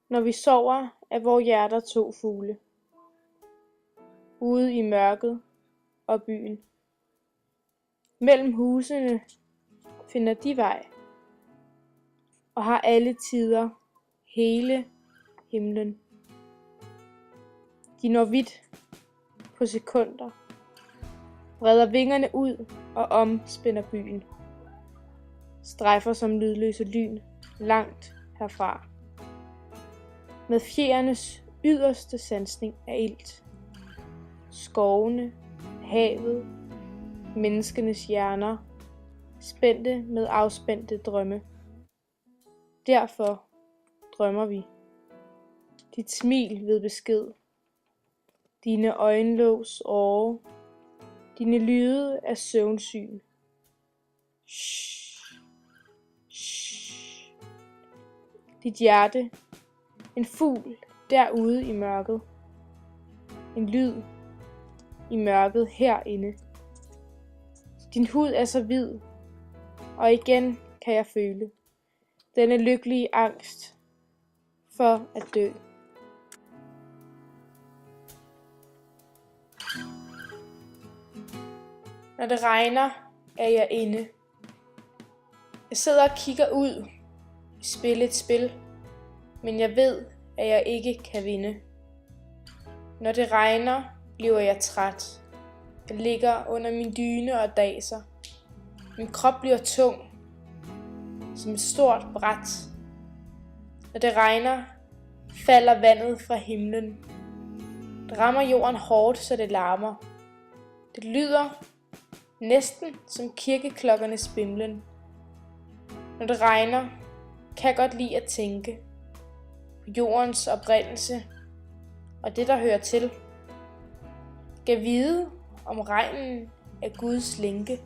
Når vi sover, er vore hjerter 2 fugle. Ude i mørket og byen. Mellem husene finder de vej, og har alle tider hele himlen. De når vidt på sekunder, breder vingerne ud og omspænder byen. Strejfer som lydløse lyn langt herfra. Med fjerenes yderste sansning af ilt. Skovene, havet, menneskenes hjerner, spændte med afspændte drømme. Derfor drømmer vi. Dit smil ved besked. Dine øjenlågs åre. Dine lyde af søvnsyn. Shh. Shh. Dit hjerte. En fugl derude i mørket. En lyd i mørket herinde. Din hud er så hvid, og igen kan jeg føle denne lykkelige angst for at dø. Når det regner, er jeg inde. Jeg sidder og kigger ud, spille et spil, men jeg ved, at jeg ikke kan vinde. Når det regner, bliver jeg træt. Jeg ligger under min dyne og daser. Min krop bliver tung, som et stort bræt. Når det regner, falder vandet fra himlen. Det rammer jorden hårdt, så det larmer. Det lyder næsten som kirkeklokkernes bimlen. Når det regner, kan jeg godt lide at tænke på jordens oprindelse og det, der hører til. Gav vide, om regnen er Guds lænke.